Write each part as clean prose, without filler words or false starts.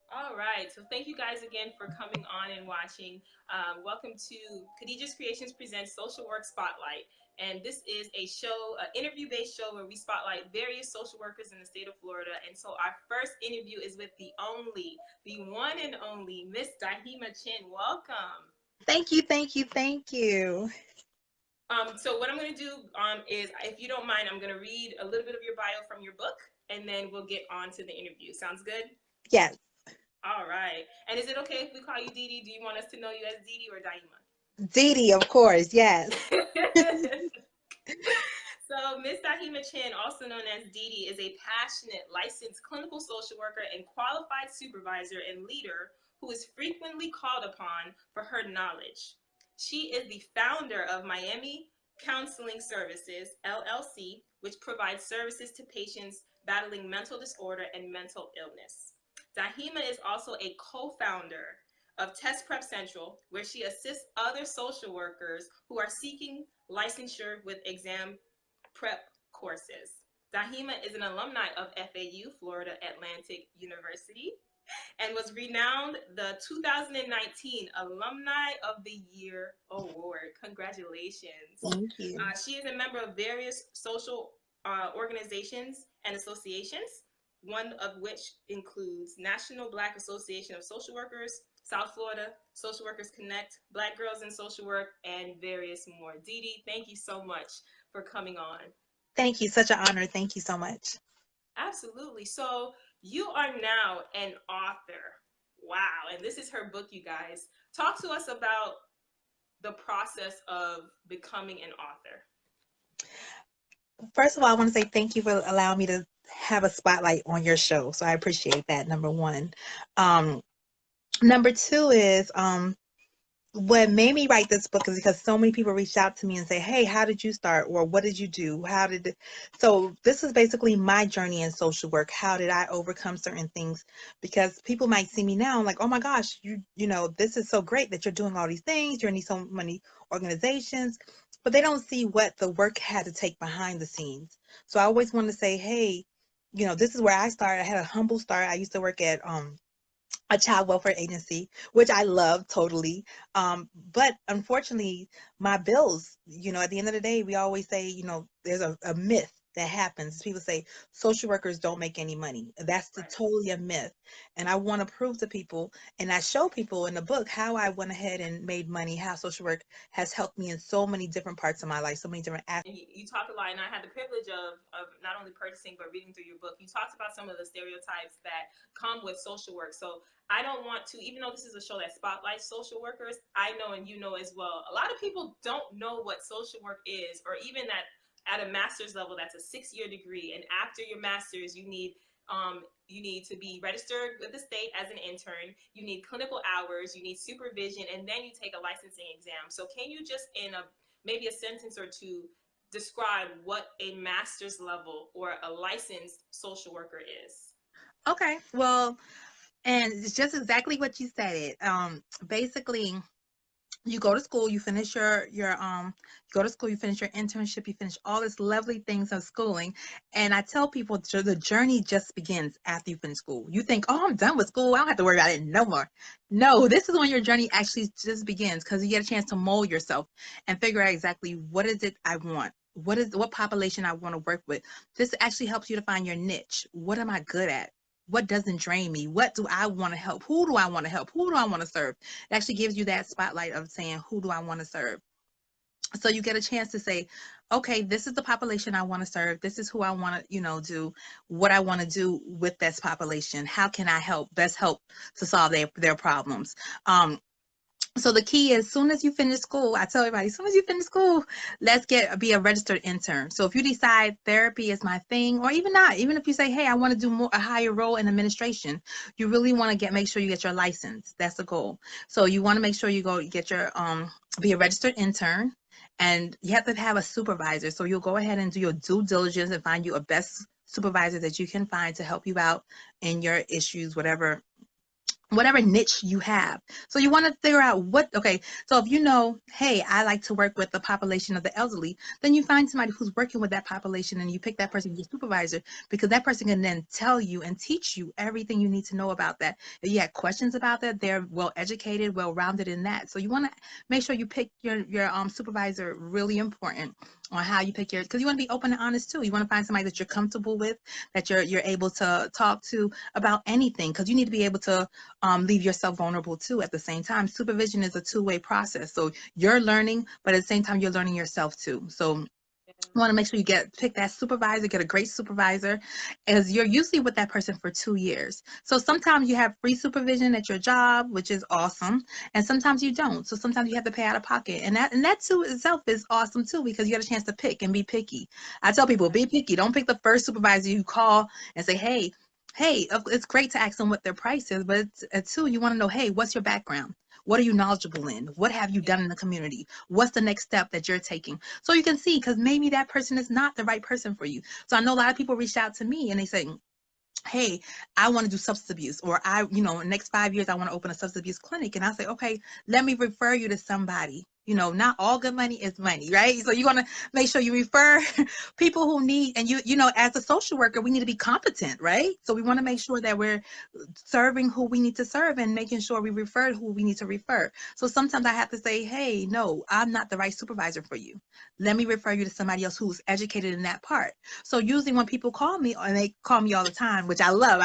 All right. So thank you guys again for coming on and watching. Welcome to Khadijah's Creations Presents Social Work Spotlight. And this is a show, an interview-based show where we spotlight various social workers in the state of Florida. And so our first interview is with the one and only Miss Dhaima Chin. Welcome. Thank you, thank you, thank you. So what I'm going to do is, if you don't mind, I'm going to read a little bit of your bio from your book, and then we'll get on to the interview. Sounds good? Yes, All right. And is it okay if we call you Dee Dee? Do you want us to know you as Dee Dee or Daima? Dee Dee, of course, yes. So, Miss Dhaima Chin, also known as Dee Dee, is a passionate, licensed clinical social worker and qualified supervisor and leader who is frequently called upon for her knowledge. She is the founder of Miami Counseling Services, LLC, which provides services to patients battling mental disorder and mental illness. Dhaima is also a co founder of Test Prep Central, where she assists other social workers who are seeking licensure with exam prep courses. Dhaima is an alumni of FAU, Florida Atlantic University, and was renowned the 2019 Alumni of the Year Award. Congratulations. Thank you. She is a member of various social organizations and associations, one of which includes National Black Association of Social Workers, South Florida, Social Workers Connect, Black Girls in Social Work, and various more. Dee Dee, thank you so much for coming on. Thank you. Such an honor. Thank you so much. Absolutely. So you are now an author. Wow. And this is her book, you guys. Talk to us about the process of becoming an author. First of all, I want to say thank you for allowing me to have a spotlight on your show. So I appreciate that, number one. Um, Number two is what made me write this book is because so many people reached out to me and say, hey, how did you start, or what did you do, so this is basically my journey in social work. How did I overcome certain things? Because people might see me now like, oh my gosh, you know, this is so great that you're doing all these things, you're in so many organizations, but they don't see what the work had to take behind the scenes. So I always want to say, hey, this is where I started. I had a humble start. I used to work at a child welfare agency, which I love totally. But unfortunately, my bills, at the end of the day, we always say, there's a myth that happens. People say social workers don't make any money. That's Right. totally a myth. And I want to prove to people, and I show people in the book how I went ahead and made money, how social work has helped me in so many different parts of my life, so many different aspects. And you talk a lot, and I had the privilege of not only purchasing but reading through your book. You talked about some of the stereotypes that come with social work. So I don't want to, even though this is a show that spotlights social workers, I know and you know as well, a lot of people don't know what social work is, or even that at a master's level, that's a 6-year degree. And after your master's, you need to be registered with the state as an intern. You need clinical hours. You need supervision, and then you take a licensing exam. So can you just in a maybe a sentence or two describe what a master's level or a licensed social worker is? Okay, well, and it's just exactly what you said it. Basically, you go to school, you finish you go to school, you finish your internship, you finish all this lovely things of schooling. And I tell people the journey just begins after you finish school. You think, oh, I'm done with school, I don't have to worry about it no more. No, this is when your journey actually just begins, because you get a chance to mold yourself and figure out exactly what is it I want. What population I want to work with. This actually helps you to find your niche. What am I good at? What doesn't drain me? What do I want to help? Who do I want to help? Who do I want to serve? It actually gives you that spotlight of saying, who do I want to serve? So you get a chance to say, okay, this is the population I want to serve. This is who I want to, do what I want to do with this population. How can I best help to solve their problems? So the key is, soon as you finish school, I tell everybody, as soon as you finish school, let's be a registered intern. So if you decide therapy is my thing, or even not, even if you say, hey, I want to do a higher role in administration, you really want to make sure you get your license. That's the goal. So you want to make sure you go get your be a registered intern, and you have to have a supervisor. So you'll go ahead and do your due diligence and find you a best supervisor that you can find to help you out in your issues, whatever whatever niche you have. So you want to figure out okay, so if you know, hey, I like to work with the population of the elderly, then you find somebody who's working with that population and you pick that person as your supervisor, because that person can then tell you and teach you everything you need to know about that. If you had questions about that, they're well educated, well rounded in that. So you want to make sure you pick your supervisor. Really important on how you pick because you want to be open and honest too. You want to find somebody that you're comfortable with, that you're able to talk to about anything, because you need to be able to leave yourself vulnerable too at the same time. Supervision is a two-way process. So you're learning, but at the same time, you're learning yourself too. So you want to make sure you pick that supervisor, get a great supervisor, as you're usually with that person for 2 years. So sometimes you have free supervision at your job, which is awesome, and sometimes you don't. So sometimes you have to pay out of pocket, and that too itself is awesome too, because you get a chance to pick and be picky. I tell people, be picky. Don't pick the first supervisor you call and say, hey, it's great to ask them what their price is, but it's too, you want to know, hey, what's your background? What are you knowledgeable in? What have you done in the community? What's the next step that you're taking? So you can see, because maybe that person is not the right person for you. So I know a lot of people reached out to me and they say, hey, I want to do substance abuse, or in the next 5 years, I want to open a substance abuse clinic. And I say, okay, let me refer you to somebody. Not all good money is money, right? So you want to make sure you refer people who need, and as a social worker, we need to be competent, right? So we want to make sure that we're serving who we need to serve and making sure we refer who we need to refer. So sometimes I have to say, hey, no, I'm not the right supervisor for you. Let me refer you to somebody else who's educated in that part. So usually when people call me, and they call me all the time, which I love,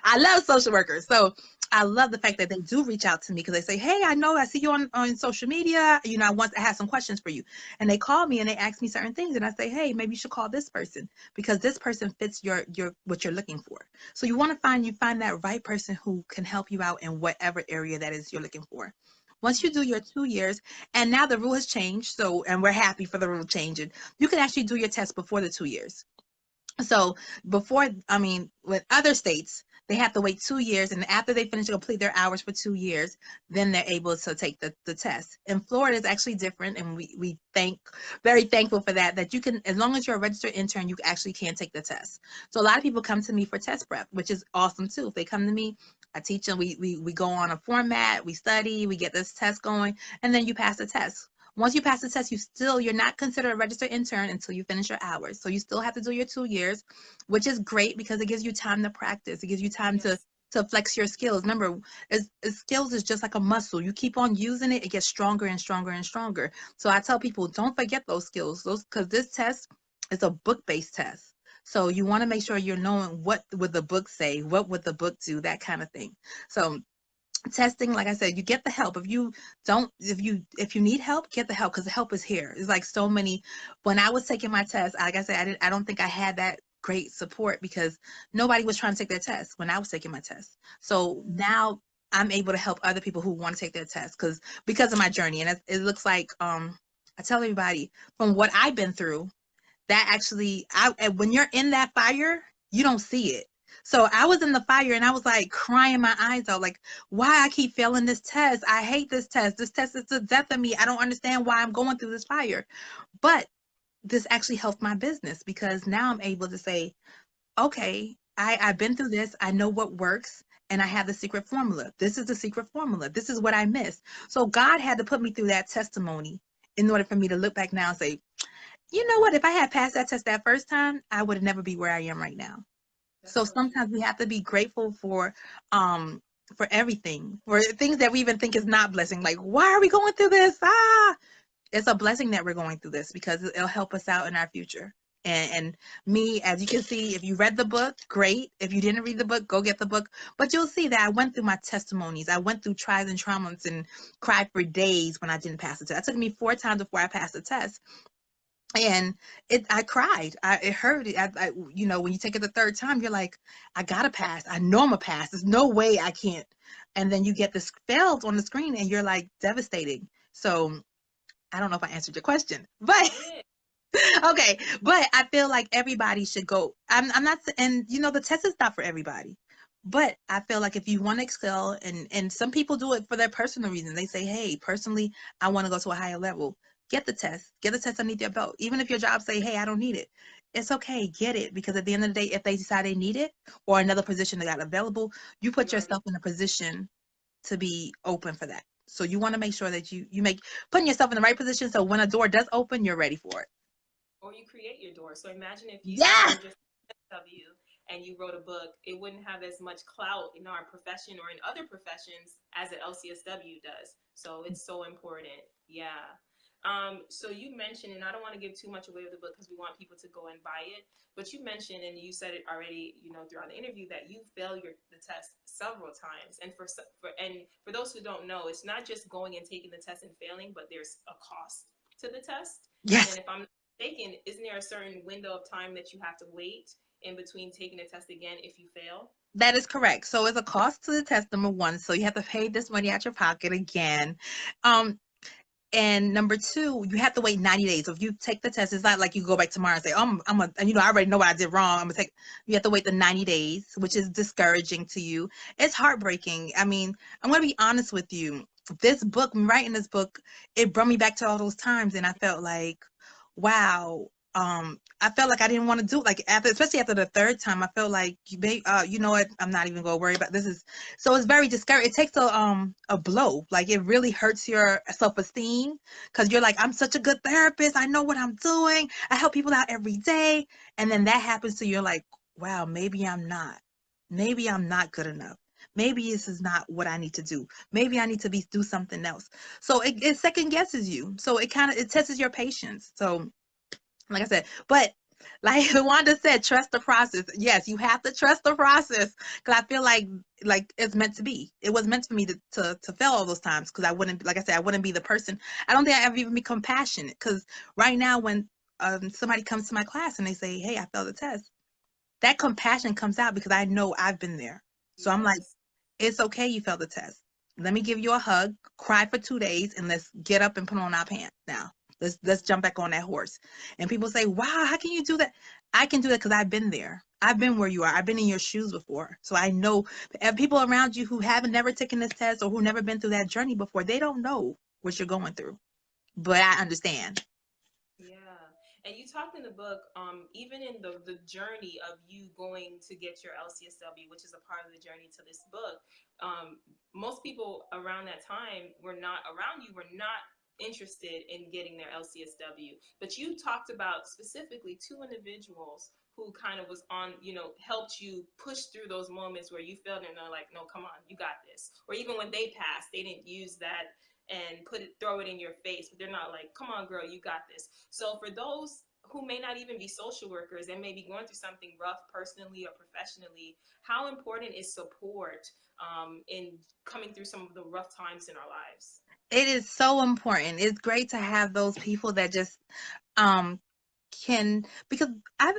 I love social workers. So I love the fact that they do reach out to me, because they say, hey, I see you on social media. I have some questions for you. And they call me and they ask me certain things. And I say, hey, maybe you should call this person, because this person fits your what you're looking for. So you want to find that right person who can help you out in whatever area that is you're looking for. Once you do your 2 years, and now the rule has changed, and we're happy for the rule changing, you can actually do your test before the 2 years. So with other states, they have to wait 2 years, and after they complete their hours for 2 years, then they're able to take the test. In Florida, it's actually different, and we very thankful for that you can, as long as you're a registered intern, you actually can take the test. So a lot of people come to me for test prep, which is awesome too. If they come to me, I teach them, we go on a format, we study, we get this test going, and then you pass the test. Once you pass the test, you're not considered a registered intern until you finish your hours. So you still have to do your 2 years, which is great because it gives you time to practice. It gives you time to flex your skills. Remember, skills is just like a muscle. You keep on using it, it gets stronger and stronger and stronger. So I tell people, don't forget those skills, because this test is a book-based test. So you want to make sure you're knowing what would the book say, what would the book do, that kind of thing. So testing, like I said, you get the help. If you need help, get the help, because the help is here. It's like so many. When I was taking my test, like I said, I don't think I had that great support, because nobody was trying to take their test when I was taking my test. So now I'm able to help other people who want to take their test, because of my journey. And it looks like I tell everybody, from what I've been through, that actually, when you're in that fire, you don't see it. So I was in the fire and I was like crying my eyes out, like, why I keep failing this test? I hate this test. This test is the death of me. I don't understand why I'm going through this fire. But this actually helped my business, because now I'm able to say, okay, I've been through this. I know what works, and I have the secret formula. This is the secret formula. This is what I missed. So God had to put me through that testimony in order for me to look back now and say, you know what? If I had passed that test that first time, I would never be where I am right now. So sometimes we have to be grateful for everything, for things that we even think is not blessing. Like, why are we going through this? It's a blessing that we're going through this, because it'll help us out in our future. And me, as you can see, if you read the book, great. If you didn't read the book, go get the book. But you'll see that I went through my testimonies. I went through trials and traumas and cried for days when I didn't pass the test. It took me 4 times before I passed the test. And I cried. It hurt. When you take it the 3rd time, you're like, I gotta pass. I know I'm gonna pass. There's no way I can't. And then you get this failed on the screen, and you're like devastating. So I don't know if I answered your question, but okay. But I feel like everybody should go. I'm not, and the test is not for everybody. But I feel like if you want to excel, and some people do it for their personal reasons. They say, hey, personally, I want to go to a higher level. Get the test underneath your belt. Even if your job say, hey, I don't need it, it's okay, get it, because at the end of the day, if they decide they need it, or another position that got available, you put yourself in a position to be open for that. So you want to make sure that you make putting yourself in the right position so when a door does open, you're ready for it. Or you create your door. So imagine if you Yeah. were just W and you wrote a book, it wouldn't have as much clout in our profession or in other professions as an LCSW does. So it's so important. Yeah. So you mentioned, and I don't want to give too much away of the book because we want people to go and buy it. But you mentioned, and you said it already, throughout the interview, that you failed the test several times. And for those who don't know, it's not just going and taking the test and failing, but there's a cost to the test. And then Yes. if I'm not mistaken, isn't there a certain window of time that you have to wait in between taking the test again if you fail? That is correct. So it's a cost to the test, number one. So you have to pay this money out your pocket again. Um, And number two, you have to wait 90 days. So if you take the test, it's not like you go back tomorrow and say, oh, and I already know what I did wrong. You have to wait the 90 days, which is discouraging to you. It's heartbreaking. I mean, I'm going to be honest with you. This book, writing this book, it brought me back to all those times. And I felt like, wow. I felt like I didn't want to do it. Like especially after the third time, I felt like you know what, I'm not even gonna worry about this. So it's very discouraging. It takes a blow. Like it really hurts your self-esteem because you're like, I'm such a good therapist. I know what I'm doing. I help people out every day. And then that happens to you. You're like, wow, maybe I'm not. Maybe I'm not good enough. Maybe this is not what I need to do. Maybe I need to do something else. So it second guesses you. So it tests your patience. So like I said, but like Wanda said, trust the process. Yes, you have to trust the process because I feel like it's meant to be. It was meant for me to fail all those times because I wouldn't, like I said, I wouldn't be the person. I don't think I ever even be compassionate because right now when somebody comes to my class and they say, hey, I failed the test, that compassion comes out because I know I've been there. So I'm like, Yes. it's okay, you failed the test. Let me give you a hug, cry for 2 days, and let's get up and put on our pants now. Let's jump back on that horse. And people say, wow, how can you do that? I can do that because I've been there. I've been where you are. I've been in your shoes before. So I know people around you who haven't never taken this test or who never been through that journey before, they don't know what you're going through. But I understand. Yeah. And you talked in the book, even in the journey of you going to get your LCSW, which is a part of the journey to this book, most people around that time were not around you, were not interested in getting their LCSW. But you talked about specifically two individuals who kind of was on, helped you push through those moments where you felt and they're like, no, come on, you got this. Or even when they passed, they didn't use that and throw it in your face, but they're not like, come on, girl, you got this. So for those who may not even be social workers and may be going through something rough personally or professionally, how important is support in coming through some of the rough times in our lives? It is so important. It's great to have those people that just um can, because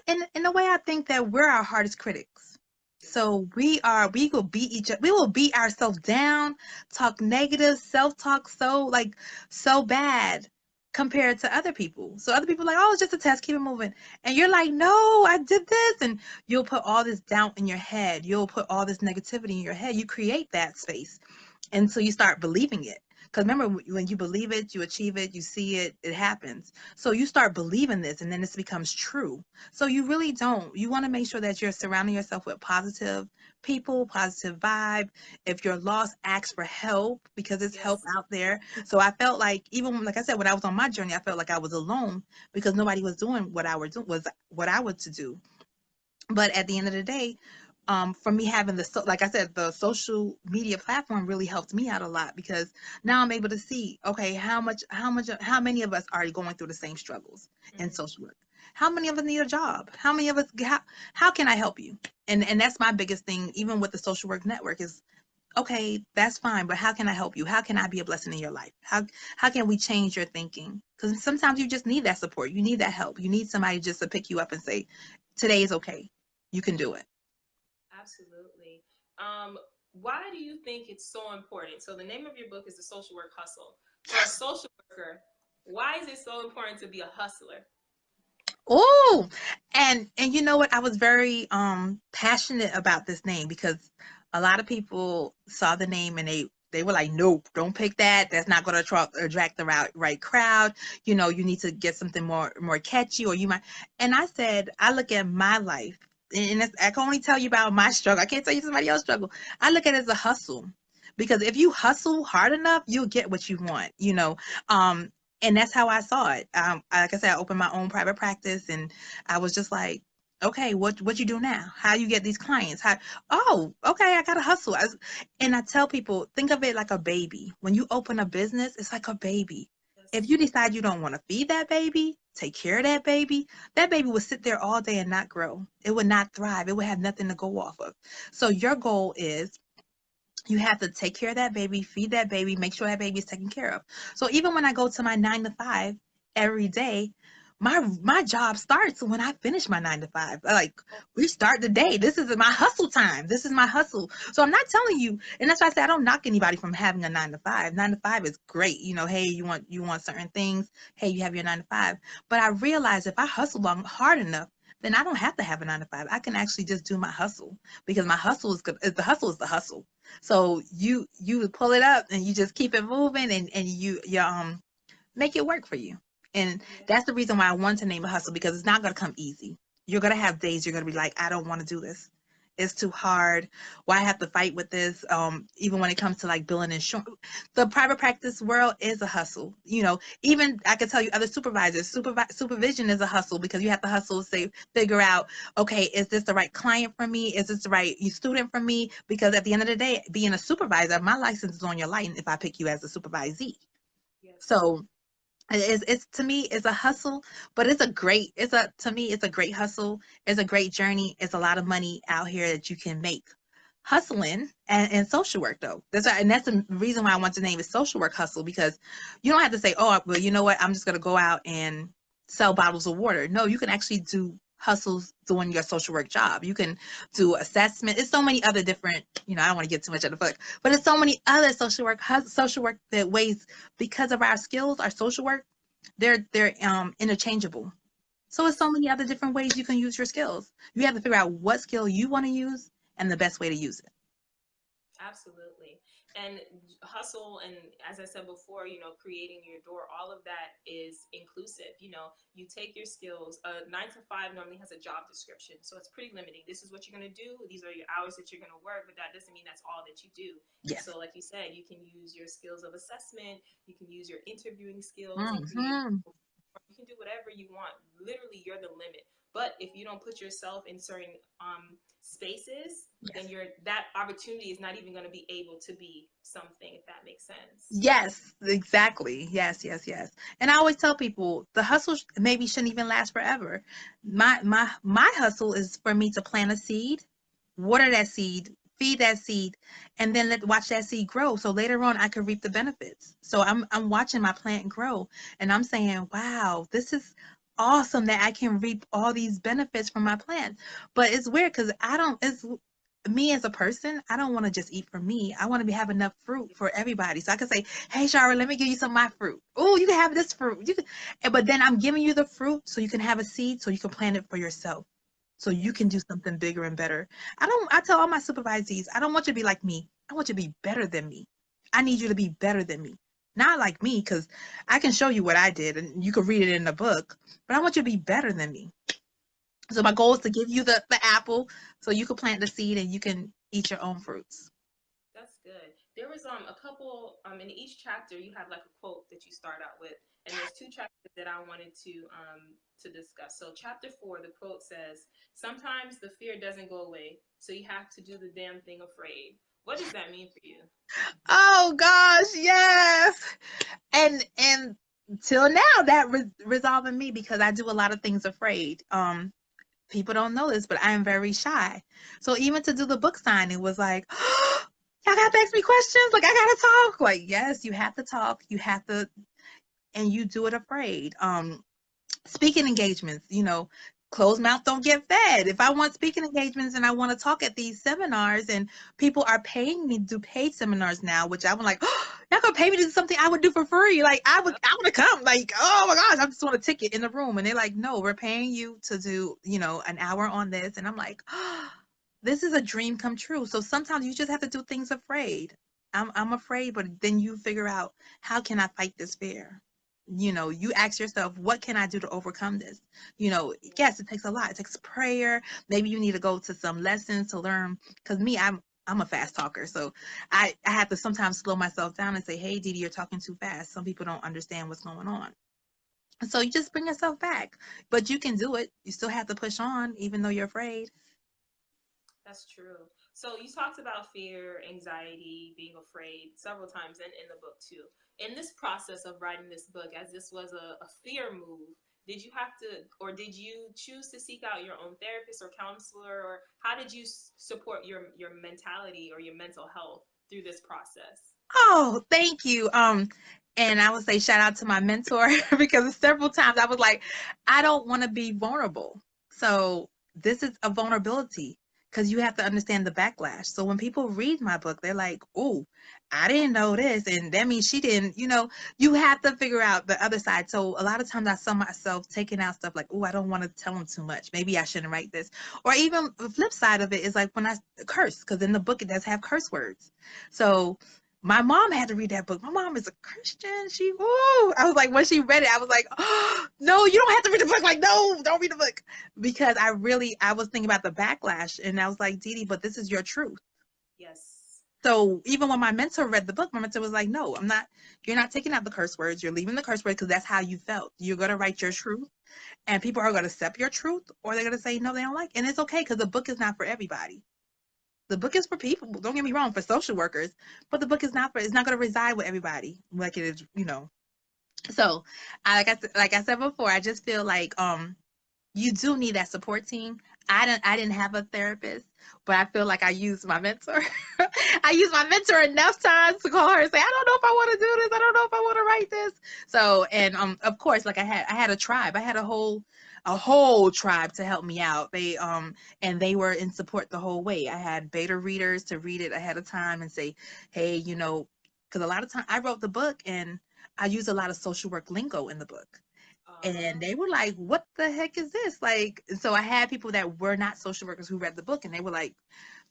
in a way I think that we're our hardest critics. Yes. So we will beat ourselves down, talk negative, self-talk so bad compared to other people. So other people are like, oh, it's just a test, keep it moving. And you're like, no, I did this. And you'll put all this doubt in your head. You'll put all this negativity in your head. You create that space until you start believing it. Because remember, when you believe it, you achieve it, you see it, it happens. So you start believing this and then this becomes true. So you really don't. You want to make sure that you're surrounding yourself with positive people, positive vibe. If you're lost, ask for help because it's help Yes. out there. So I felt like, even like I said, when I was on my journey, I felt like I was alone because nobody was doing what I was to do. But at the end of the day, for me having like I said, the social media platform really helped me out a lot because now I'm able to see, okay, how many of us are going through the same struggles in Mm-hmm. social work? How many of us need a job? How many of us, how can I help you? And that's my biggest thing, even with the social work network is, okay, that's fine, but how can I help you? How can I be a blessing in your life? How can we change your thinking? Because sometimes you just need that support. You need that help. You need somebody just to pick you up and say, today is okay. You can do it. Absolutely. Um, why do you think it's so important? So the name of your book is The Social Work Hustle. For a social worker, why is it so important to be a hustler? Oh, and you know what? I was very passionate about this name because a lot of people saw the name and they were like, nope, don't pick that. That's not going to attract the right crowd. You know, you need to get something more catchy, or you might. And I said, I look at my life, and I can only tell you about my struggle. I can't tell you somebody else's struggle. I look at it as a hustle because if you hustle hard enough, you'll get what you want, you know. And that's how I saw it. Like I said, I opened my own private practice, and I was just like, okay, what you do now? How you get these clients? How? Oh, okay, I gotta hustle. And I tell people, think of it like a baby. When you open a business, it's like a baby. If Yes. you decide you don't want to feed that baby, take care of that baby will sit there all day and not grow. It would not thrive. It would have nothing to go off of. So your goal is you have to take care of that baby, feed that baby, make sure that baby is taken care of. So even when I go to my 9 to 5 every day, my job starts when I finish my 9 to 5. Like, we start the day. This is my hustle time. This is my hustle. So I'm not telling you, and that's why I say I don't knock anybody from having a 9 to 5. 9 to 5 is great. You know, hey, you want certain things. Hey, you have your 9 to 5. But I realize if I hustle long hard enough, then I don't have to have a 9 to 5. I can actually just do my hustle, because my hustle is good. The hustle is the hustle. So you pull it up and you just keep it moving, and you make it work for you. And Yeah. that's the reason why I want to name a hustle, because it's not going to come easy. You're going to have days you're going to be like, I don't want to do this. It's too hard. Why have to fight with this? Even when it comes to like billing insurance, the private practice world is a hustle. You know, even I can tell you other supervisors, supervision is a hustle, because you have to hustle to figure out, okay, is this the right client for me? Is this the right student for me? Because at the end of the day, being a supervisor, my license is on your license if I pick you as a supervisee. Yes. So it's to me it's a hustle, but it's a great hustle. It's a great journey. It's a lot of money out here that you can make hustling, and social work though. That's the reason why I want to name it social work hustle, because you don't have to say, oh well, you know what, I'm just going to go out and sell bottles of water. No, you can actually do hustles doing your social work job. You can do assessment. It's so many other different, I don't want to get too much of the book, but it's so many other social work that ways, because of our skills, our social work, they're interchangeable. So it's so Yes. many other different ways you can use your skills. You have to figure out what skill you want to use and the best way to use it. Absolutely. And hustle, and as I said before, creating your door, all of that is inclusive. You take your skills. 9 to 5 normally has a job description, so it's pretty limiting. This is what you're going to do. These are your hours that you're going to work, but that doesn't mean that's all that you do. And Yes. so, like you said, you can use your skills of assessment, you can use your interviewing skills and create. Hmm. You can do whatever you want. Literally, you're the limit. But if you don't put yourself in certain spaces, then Yes. that opportunity is not even going to be able to be something, if that makes sense. Yes, exactly. Yes, yes, yes. And I always tell people the hustle maybe shouldn't even last forever. My hustle is for me to plant a seed, water that seed, feed that seed, and then watch that seed grow. So later on I can reap the benefits. So I'm watching my plant grow, and I'm saying, wow, this is awesome that I can reap all these benefits from my plant. But it's weird because I don't it's me as a person, I don't want to just eat for me. I want to have enough fruit for everybody. So I can say, hey, Shara, let me give you some of my fruit. Oh, you can have this fruit. But then I'm giving you the fruit so you can have a seed so you can plant it for yourself. So you can Yes. do something bigger and better. I tell all my supervisees, I don't want you to be like me. I want you to be better than me. I need you to be better than me. Not like me, because I can show you what I did and you can read it in the book, but I want you to be better than me. So my goal is to give you the apple so you can plant the seed and you can eat your own fruits. That's good. There was a couple in each chapter you have like a quote that you start out with, and there's two chapters that I wanted to discuss. So chapter 4, the quote says, "Sometimes the fear doesn't go away, so you have to do the damn thing afraid." What does that mean for you? Oh gosh, yes. And till now that resolving me, because I do a lot of things afraid. People don't know this, but I am very shy. So even to do the book signing was like, y'all gotta ask me questions. Like, I gotta talk. Like, yes, you have to talk. You have to, and you do it afraid. Speaking engagements, closed mouth don't get fed. If I want speaking engagements and I want to talk at these seminars, and people are paying me to do paid seminars now, which I'm like, oh, y'all gonna pay me to do something I would do for free. Like, I want to come. Like, oh my gosh, I just want a ticket in the room. And they're like, no, we're paying you to do, an hour on this. And I'm like, oh, this is a dream come true. So sometimes you just have to do things afraid. I'm afraid, but then you figure out, how can I fight this fear? You ask yourself, what can I do to overcome this? Yes, it takes a lot. It takes prayer. Maybe you need to go to some lessons to learn. Because me, I'm a fast talker, so I have to sometimes slow myself down and say, hey, Dee Dee, you're talking too fast. Some people don't understand what's going on. So you just bring yourself back, but you can do it. You still have to push on, even though you're afraid. That's true. So you talked about fear, anxiety, being afraid several times in the book too. In this process of writing this book, as this was a fear move, did you have to, or did you choose to seek out your own therapist or counselor, or how did you support your mentality or your mental health through this process? Oh, thank you. And I would say shout out to my mentor because several times I was like, I don't want to be vulnerable. So this is a vulnerability because you have to understand the backlash. So when people read my book, they're like, oh, I didn't know this. And that means she didn't, you have to figure out the other side. So a lot of times I saw myself taking out stuff like, oh, I don't want to tell them too much. Maybe I shouldn't write this. Or even the flip side of it is like when I curse, because in the book it does have curse words. So my mom had to read that book. My mom is a Christian. I was like, when she read it, I was like, oh, no, you don't have to read the book. Like, no, don't read the book. Because I was thinking about the backlash and I was like, Dee Dee, but this is your truth. Yes. So even when my mentor read the book, my mentor was like, no, you're not taking out the curse words. You're leaving the curse words because that's how you felt. You're going to write your truth and people are going to accept your truth or they're going to say, no, they don't like it. And it's okay because the book is not for everybody. The book is for people. Don't get me wrong, for social workers, but the book is not it's not going to reside with everybody like it is. So, like I said before, I just feel like you do need that support team. I didn't have a therapist, but I feel like I used my mentor. I used my mentor enough times to call her and say, I don't know if I want to do this. I don't know if I want to write this. So, and of course, like I had a tribe. I had a whole tribe to help me out. And they were in support the whole way. I had beta readers to read it ahead of time and say, hey, because a lot of time I wrote the book and I used a lot of social work lingo in the book. And they were like, what the heck is this? Like, so I had people that were not social workers who read the book and they were like,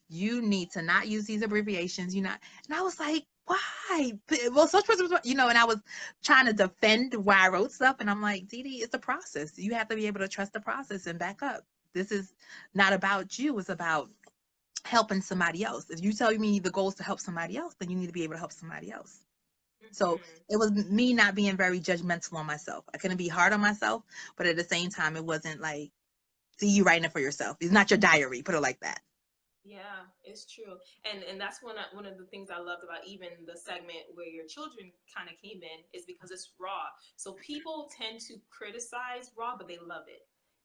you need to not use these abbreviations. And I was like, why? Well, such person, and I was trying to defend why I wrote stuff. And I'm like, Dee Dee, it's a process. You have to be able to trust the process and back up. This is not about you. It's about helping somebody else. If you tell me the goal is to help somebody else, then you need to be able to help somebody else. So it was me not being very judgmental on myself. I couldn't be hard on myself, but at the same time, it wasn't like, see, you writing it for yourself. It's not your diary. Put it like that. Yeah, it's true. And that's one of the things I loved about even the segment where your children kind of came in is because it's raw. So people tend to criticize raw, but they love it.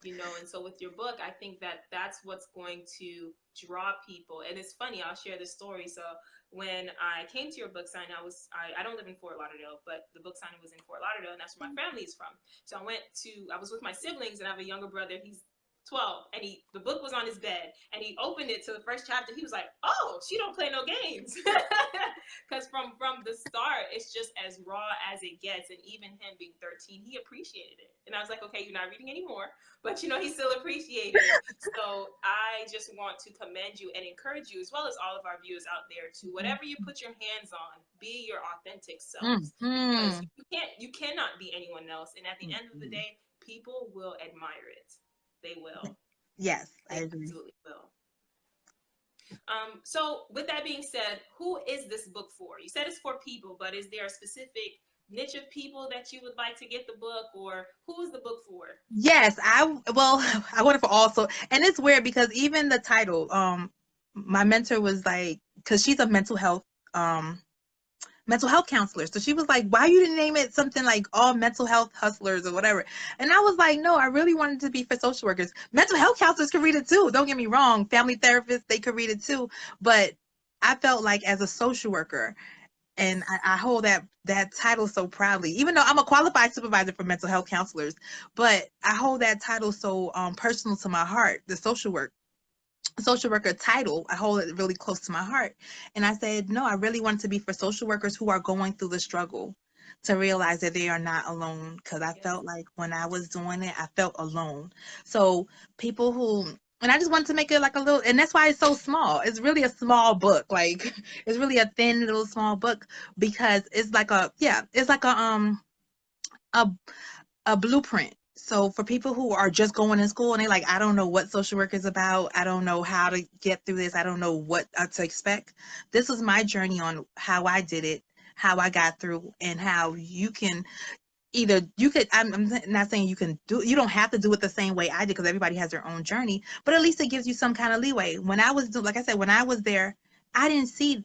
And so with your book, I think that that's what's going to draw people. And it's funny, I'll share this story. So when I came to your book signing, I don't live in Fort Lauderdale, but the book signing was in Fort Lauderdale, and that's where my family is from. So I was with my siblings, and I have a younger brother. He's 12, and the book was on his bed, and he opened it to the first chapter. He was like, oh, she don't play no games. Because from the start, it's just as raw as it gets. And even him being 13, he appreciated it. And I was like, okay, you're not reading anymore, but he still appreciated it. So I just want to commend you and encourage you, as well as all of our viewers out there, to whatever you put your hands on, be your authentic selves. Because you cannot be anyone else. And at the end of the day, people will admire it. They will. Yes, I agree. Absolutely will. So with that being said, who is this book for? You said it's for people, but is there a specific niche of people that you would like to get the book, or who is the book for? Yes, I want it for also, and it's weird because even the title, my mentor was like, because she's a mental health counselor. So she was like, why you didn't name it something like all mental health hustlers or whatever? And I was like, no, I really wanted to be for social workers. Mental health counselors could read it too. Don't get me wrong. Family therapists, they could read it too. But I felt like as a social worker, and I hold that title so proudly, even though I'm a qualified supervisor for mental health counselors, but I hold that title so personal to my heart, the social worker title. I hold it really close to my heart. And I said, no, I really want to be for social workers who are going through the struggle to realize that they are not alone. Because I felt like when I was doing it, I felt alone. So people and I just wanted to make it like a little, and that's why it's so small. It's really a small book. Like it's really a thin little small book because it's like a blueprint. So for people who are just going in school and they're like, I don't know what social work is about. I don't know how to get through this. I don't know what to expect. This was my journey on how I did it, how I got through, and how you can either you could I'm not saying you don't have to do it the same way I did because everybody has their own journey, but at least it gives you some kind of leeway. When I was like I said, when I was there, I didn't see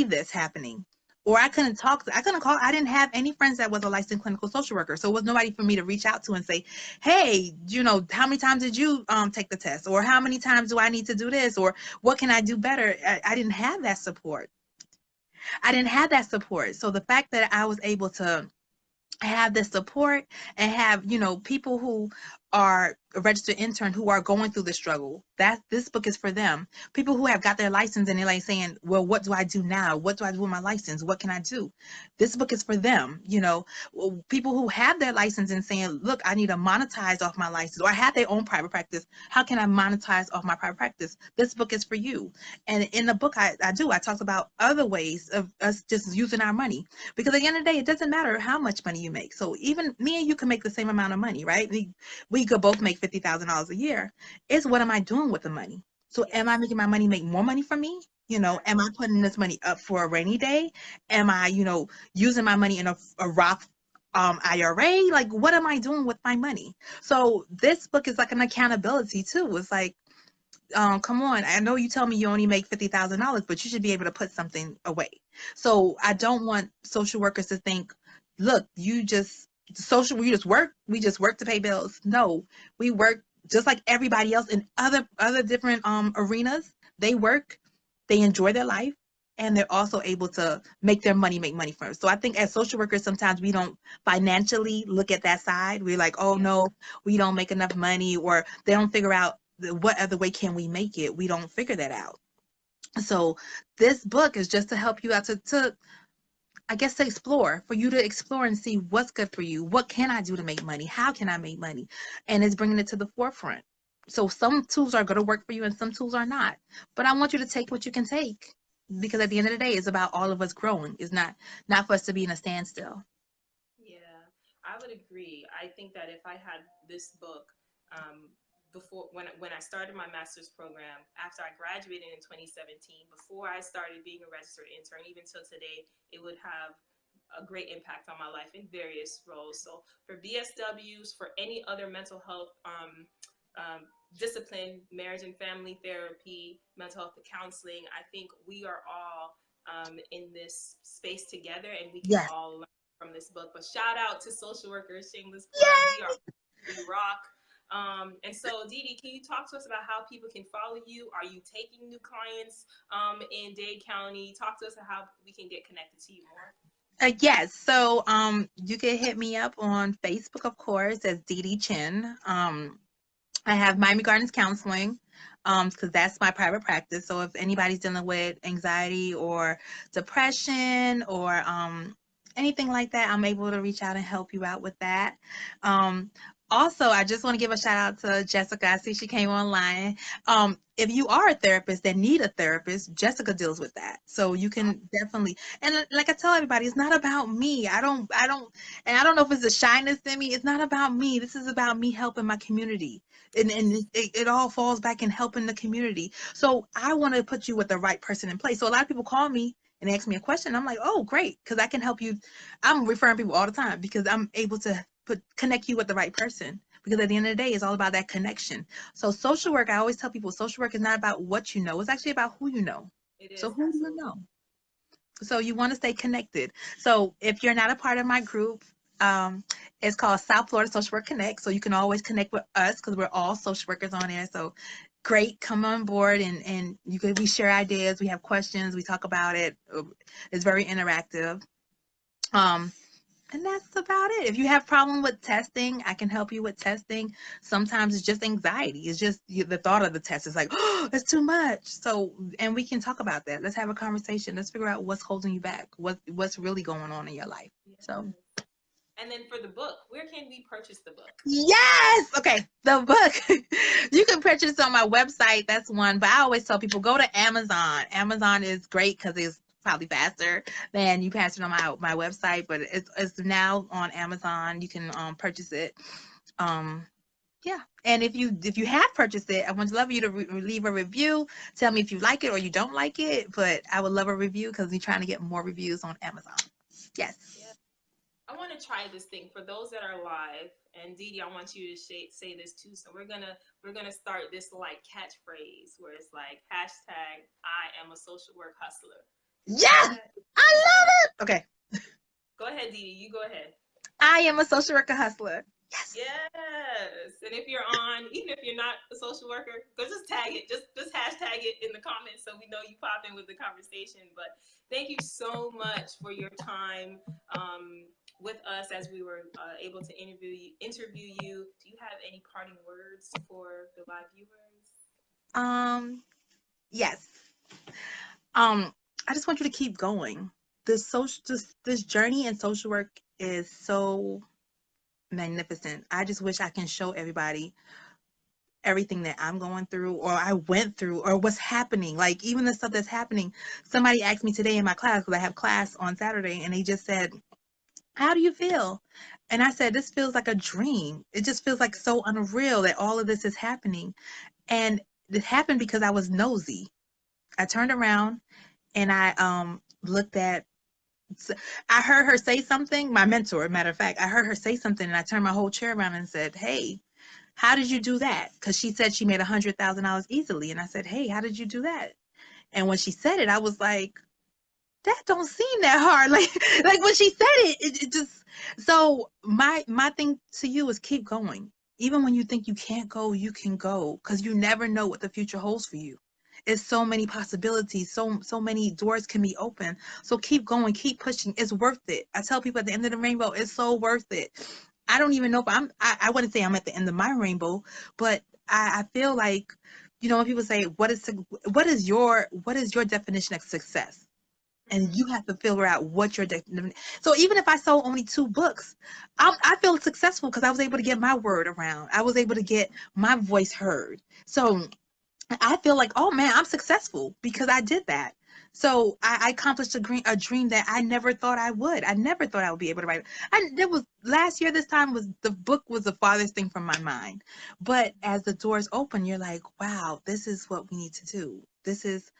this happening. Or I couldn't call, I didn't have any friends that was a licensed clinical social worker. So it was nobody for me to reach out to and say, hey, how many times did you take the test? Or how many times do I need to do this? Or what can I do better? I didn't have that support. I didn't have that support. So the fact that I was able to have the support and have people who are a registered intern who are going through the struggle, that this book is for them. People who have got their license and they're like saying, well, what do I do now? What do I do with my license? What can I do? This book is for them. People who have their license and saying, look, I need to monetize off my license, or I have their own private practice. How can I monetize off my private practice? This book is for you. And in the book I talk about other ways of us just using our money, because at the end of the day, it doesn't matter how much money you make. So even me and you can make the same amount of money, right? We could both make $50,000 a year. It's what am I doing with the money? So am I making my money make more money for me? Am I putting this money up for a rainy day? Am I, using my money in a Roth IRA? Like, what am I doing with my money? So this book is like an accountability too. It's like, come on, I know you tell me you only make $50,000, but you should be able to put something away. So I don't want social workers to think, look, we just work to pay bills. No, we work just like everybody else in other different arenas. They work, they enjoy their life, and they're also able to make money for us. So I think as social workers, sometimes we don't financially look at that side. We're like, oh no, we don't make enough money, or they don't figure out what other way can we make it. We don't figure that out. So this book is just to help you out to I guess to explore, for you to explore and see what's good for you. What can I do to make money? How can I make money? And it's bringing it to the forefront. So some tools are going to work for you and some tools are not. But I want you to take what you can take, because at the end of the day, it's about all of us growing. It's not for us to be in a standstill. Yeah, I would agree. I think that if I had this book before when I started my master's program, after I graduated in 2017, before I started being a registered intern, even till today, it would have a great impact on my life in various roles. So for BSWs, for any other mental health discipline, marriage and family therapy, mental health counseling, I think we are all in this space together, and we can Yes. all learn from this book. But shout out to social workers, shameless plug. We rock. And so, Dee Dee, can you talk to us about how people can follow you? Are you taking new clients in Dade County? Talk to us about how we can get connected to you more. Yes. So you can hit me up on Facebook, of course, as Dee Dee Chin. I have Miami Gardens Counseling, because that's my private practice. So if anybody's dealing with anxiety or depression or anything like that, I'm able to reach out and help you out with that. Also, I just want to give a shout out to Jessica. I see she came online. If you are a therapist that need a therapist, Jessica deals with that. So you can definitely, and like I tell everybody, it's not about me. And I don't know if it's a shyness in me. It's not about me. This is about me helping my community. And it all falls back in helping the community. So I want to put you with the right person in place. So a lot of people call me and ask me a question. I'm like, oh, great, because I can help you. I'm referring people all the time because I'm able to connect you with the right person. Because at the end of the day, it's all about that connection. So social work, I always tell people, social work is not about what you know. It's actually about who you know. It is. So who do you know? So you want to stay connected. So if you're not a part of my group, it's called South Florida Social Work Connect. So you can always connect with us because we're all social workers on there. So great, come on board and we share ideas. We have questions. We talk about it. It's very interactive. And that's about it. If you have problem with testing, I can help you with testing. Sometimes it's just anxiety. It's just the thought of the test is like, oh, it's too much. So, and we can talk about that. Let's have a conversation. Let's figure out what's holding you back. What's really going on in your life. So. And then for the book, where can we purchase the book? Yes. Okay. The book, you can purchase on my website. That's one. But I always tell people, go to Amazon. Amazon is great because it's probably faster than you pass it on my website. But it's now on Amazon. You can purchase it. Yeah. And if you have purchased it, I would love you to leave a review. Tell me if you like it or you don't like it. But I would love a review because we're trying to get more reviews on Amazon. Yes. Yeah. I want to try this thing for those that are live. And Dee Dee, I want you to say this too. So we're gonna start this like catchphrase where it's like hashtag I am a social work hustler. Can we say Yes. that? Can I we say love that? it. Okay. Go ahead, Dee Dee. You go ahead. I am a social worker hustler. Yes. Yes. And if you're on, even if you're not a social worker, go just tag it. Just hashtag it in the comments so we know you pop in with the conversation. But thank you so much for your time with us as we were able to interview you. Do you have any parting words for the live viewers? Um. Yes. Um. I just want you to keep going. This journey in social work is so magnificent. I just wish I can show everybody everything that I'm going through or I went through or what's happening. Like even the stuff that's happening. Somebody asked me today in my class because I have class on Saturday and they just said, "How do you feel?" And I said, "This feels like a dream. It just feels like so unreal that all of this is happening." And it happened because I was nosy. I turned around and I looked at I heard her say something, my mentor, matter of fact, I heard her say something and I turned my whole chair around and said, "Hey, how did you do that?" Because she said she made $100,000 easily. And I said, "Hey, how did you do that?" And when she said it, I was like, that don't seem that hard. Like when she said it just, so my thing to you is keep going. Even when you think you can't go, you can go because you never know what the future holds for you. It's so many possibilities, so many doors can be open. So keep going, keep pushing. It's worth it. I tell people at the end of the rainbow, it's so worth it. I don't even know if I wouldn't say I'm at the end of my rainbow, but I feel like, when people say, what is your definition of success? And Mm-hmm. you have to figure out what your definition. So even if I sold only 2 books, I feel successful because I was able to get my word around. I was able to get my voice heard. So I feel like, oh man, I'm successful because I did that. So I accomplished a dream that I never thought I would. I never thought I would be able to write. And there was last year, this time was the book was the farthest thing from my mind. But as the doors open, you're like, wow, this is what we need to do. This is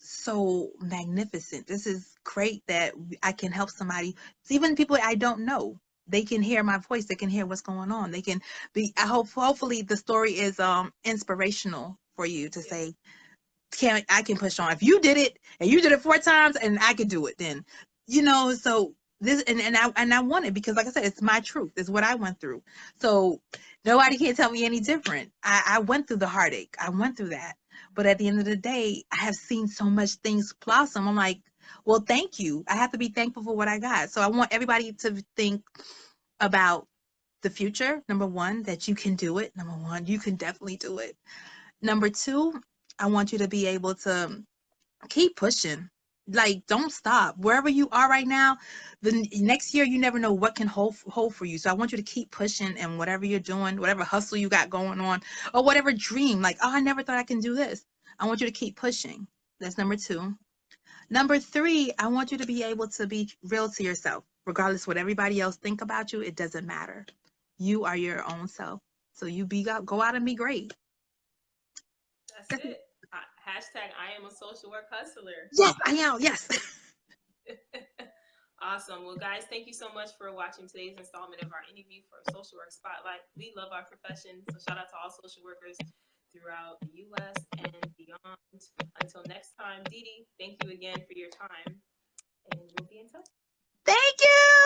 so magnificent. This is great that I can help somebody. Even people I don't know, they can hear my voice. They can hear what's going on. They can be. Hopefully the story is inspirational for you to Yeah. say, I can push on. If you did it and you did it 4 times and I could do it, then so this and I want it because like I said, it's my truth. It's what I went through. So nobody can tell me any different. I went through the heartache. I went through that. But at the end of the day, I have seen so much things blossom. I'm like, well, thank you. I have to be thankful for what I got. So I want everybody to think about the future. Number one, that you can do it. Number one, you can definitely do it. Number two, I want you to be able to keep pushing. Like, don't stop. Wherever you are right now, the next year, you never know what can hold for you. So I want you to keep pushing and whatever you're doing, whatever hustle you got going on, or whatever dream, like, oh, I never thought I can do this. I want you to keep pushing. That's number two. Number three, I want you to be able to be real to yourself. Regardless what everybody else think about you, it doesn't matter. You are your own self. So go out and be great. That's it. Hashtag I am a social work hustler. Yes, I am. Yes. Awesome. Well, guys, thank you so much for watching today's installment of our interview for Social Work Spotlight. We love our profession, so shout out to all social workers throughout the U.S. and beyond. Until next time, Dee Dee, thank you again for your time, and we'll be in touch. Thank you.